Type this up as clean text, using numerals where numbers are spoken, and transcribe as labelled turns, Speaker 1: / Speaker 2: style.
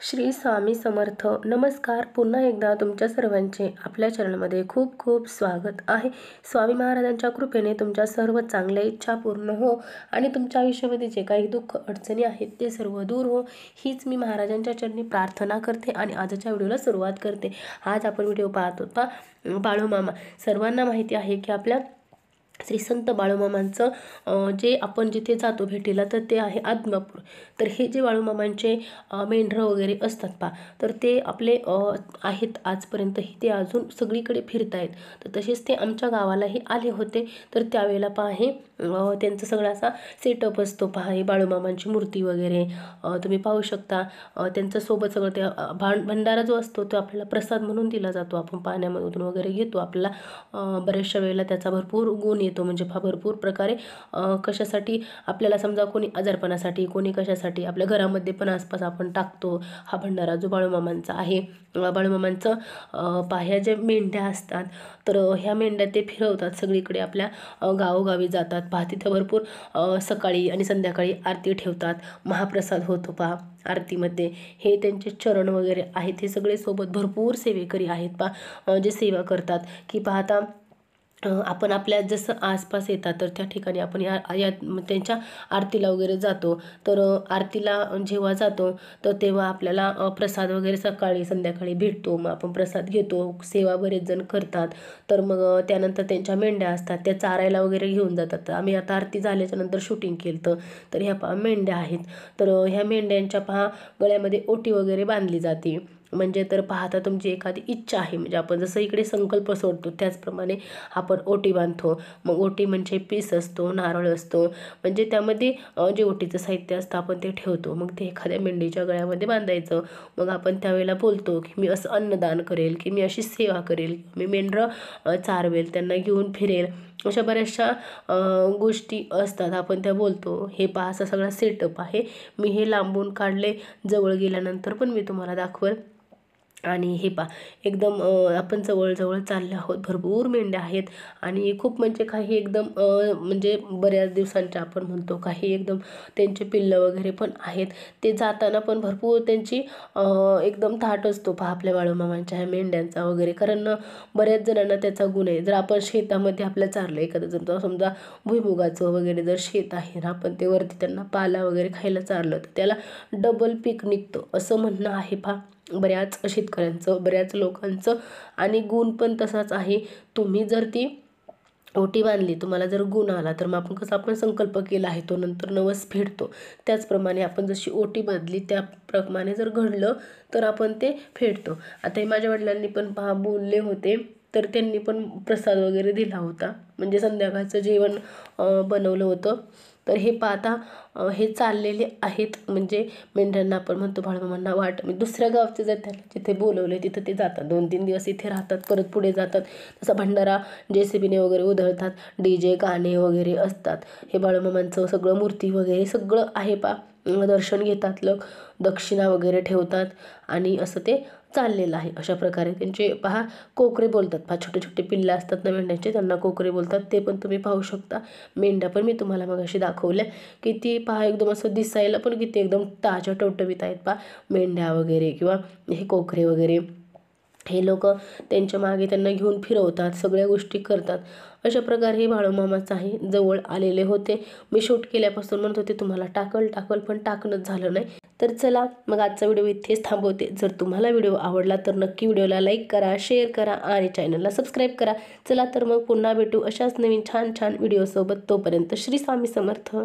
Speaker 1: श्री स्वामी समर्थ. नमस्कार. पुन्हा एकदा तुमच्या सर्वांचे आपल्या चॅनलमध्ये खूप खूप स्वागत आहे. स्वामी महाराजांच्या कृपेने तुमच्या सर्व चांगल्या इच्छा पूर्ण हो आणि तुमच्या आयुष्यामध्ये जे काही दुःख अडचणी आहेत ते सर्व दूर हो, हीच मी महाराजांच्या चरणी प्रार्थना करते आणि आजच्या व्हिडिओला सुरुवात करते. आज आपण व्हिडिओ पाहत होता बाळूमामा. सर्वांना माहिती आहे की आपल्या श्री संत बाळूमामांचं जे आपण जिथे जातो भेटीला तर ते आहे आदमापूर. तर हे जे बाळूमामांचे मेंढरं वगैरे असतात पा, तर ते आपले आहेत आजपर्यंतही ते अजून सगळीकडे फिरतायत. तर तसेच ते आमच्या गावालाही आले होते. तर त्यावेळेला पहा हे त्यांचं सगळं असा सेटअप असतो पहा, हे बाळूमामांची मूर्ती वगैरे तुम्ही पाहू शकता. त्यांचं सोबत सगळं ते भंडारा जो असतो तो आपल्याला प्रसाद म्हणून दिला जातो. आपण पाण्यामधून वगैरे घेतो. आपल्याला बऱ्याचशा वेळेला त्याचा भरपूर गुण येतो, म्हणजे भरपूर प्रकारे कशासाठी आपल्याला समजा कोणी आजारपणासाठी, कोणी कशासाठी आपल्या घरामध्ये पण आसपास आपण टाकतो हा भंडारा जो बाळूमामांचा आहे. बाळूमामांचं ह्या ज्या मेंढ्या असतात तर ह्या मेंढ्या ते फिरवतात सगळीकडे, आपल्या गावोगावी जातात पहा. तिथं भरपूर सकाळी आणि संध्याकाळी आरती ठेवतात. महाप्रसाद होतो पहा आरतीमध्ये. हे त्यांचे चरण वगैरे आहेत, हे सगळे सोबत भरपूर सेवेकरी आहेत पहा, जे सेवा करतात की पाहता आपण आपल्या जसं आसपास येतात तर त्या ठिकाणी आपण या त्यांच्या आरतीला वगैरे जातो. तर आरतीला जेव्हा जातो तर तेव्हा आपल्याला प्रसाद वगैरे सकाळी संध्याकाळी भेटतो. मग आपण प्रसाद घेतो. सेवा बरेच जण करतात. तर मग त्यानंतर त्यांच्या मेंढ्या असतात त्या चारायला वगैरे घेऊन जातात. आम्ही आता आरती झाल्याच्या नंतर शूटिंग केलं तर ह्या पहा मेंढ्या आहेत. तर ह्या मेंढ्यांच्या पहा गळ्यामध्ये ओटी वगैरे बांधली जाते. म्हणजे तर पाहता तुमची एखादी इच्छा आहे, म्हणजे आपण जसं इकडे संकल्प सोडतो त्याचप्रमाणे आपण ओटी बांधतो. मग ओटी म्हणजे पीस असतो, नारळ असतो, म्हणजे त्यामध्ये जे ओटीचं साहित्य असतं आपण ते ठेवतो. मग ते एखाद्या मेंढीच्या गळ्यामध्ये बांधायचं. मग आपण त्यावेळेला बोलतो की मी असं अन्नदान करेल, की मी अशी सेवा करेल, मी मेंढरं चारवेल, त्यांना घेऊन फिरेल. अशा बऱ्याचशा गोष्टी असतात, आपण त्या बोलतो. हे पहा असा सगळा सेटअप आहे. मी हे लांबून काढले, जवळ गेल्यानंतर पण मी तुम्हाला दाखवेल. आणि हे पहा एकदम आपण जवळजवळ चालले आहोत. भरपूर मेंढ्या आहेत आणि खूप म्हणजे काही एकदम म्हणजे बऱ्याच दिवसांच्या आपण म्हणतो, काही एकदम त्यांचे पिल्लं वगैरे पण आहेत. ते जाताना पण भरपूर त्यांची एकदम थाट असतो पहा आपल्या बाळूमामांच्या ह्या मेंढ्यांचा वगैरे. कारण बऱ्याच जणांना त्याचा गुण आहे. जर आपण शेतामध्ये आपल्या चारलं एखादं जर समजा भुईमुगाचं वगैरे जर शेत आहे ना, आपण ते वरती त्यांना पाला वगैरे खायला चारलं तर त्याला डबल पीक निघतं असं म्हणणं आहे पहा बऱ्याच शेतकऱ्यांचं, बऱ्याच लोकांचं. आणि गुण पण तसाच आहे. तुम्ही जर ती ओटी बांधली, तुम्हाला जर गुण आला तर मग आपण संकल्प केला आहे तो नंतर नवस फेडतो. त्याचप्रमाणे आपण जशी ओटी बांधली त्याप्रमाणे जर घडलं तर आपण ते फेडतो. आता हे माझ्या वडिलांनी पण पहा बोलले होते, तर त्यांनी पण प्रसाद वगैरे दिला होता, म्हणजे संध्याकाळचं जेवण बनवलं होतं. तर हे पाहता हे चाललेले आहेत, म्हणजे मेंढ्यांना आपण म्हणतो बाळूमामांना वाट. दुसऱ्या गावचे जर त्यांना जिथे बोलवले तिथं ते जातात, 2-3 दिवस इथे राहतात, परत पुढे जातात. तसा भंडारा JCBने वगैरे उधळतात, DJ गाणे वगैरे असतात. हे बाळूमामांचं सगळं मूर्ती वगैरे सगळं आहे पा. दर्शन घेतात लोक, दक्षिणा वगैरे ठेवतात आणि असं ते चाललेलं आहे. अशा प्रकारे त्यांचे पहा कोकरे बोलतात पहा, छोटे छोटे पिल्लं असतात ना मेंढ्यांचे, त्यांना कोकरे बोलतात. ते पण तुम्ही पाहू शकता. मेंढ्या पण मी तुम्हाला मग अशी दाखवल्या की ती पहा एकदम असं दिसायला पण किती एकदम ताज्या टवटवीत आहेत पहा मेंढ्या वगैरे किंवा हे कोकरे वगैरे. हे लोक त्यांच्या मागे त्यांना घेऊन फिरवतात, सगळ्या गोष्टी करतात. अशा प्रकारे हे बाळूमामाचं आहे. जवळ आलेले होते, मी शूट केल्यापासून म्हणत होते तुम्हाला टाकल पण टाकणंच झालं नाही. तर चला मग आजचा व्हिडिओ इथेच थांबवते. जर तुम्हाला व्हिडिओ आवडला तर नक्की व्हिडिओला लाईक करा, शेअर करा आणि चॅनलला सबस्क्राईब करा. चला तर मग पुन्हा भेटू अशाच नवीन छान छान व्हिडिओसोबत. तोपर्यंत श्री स्वामी समर्थ.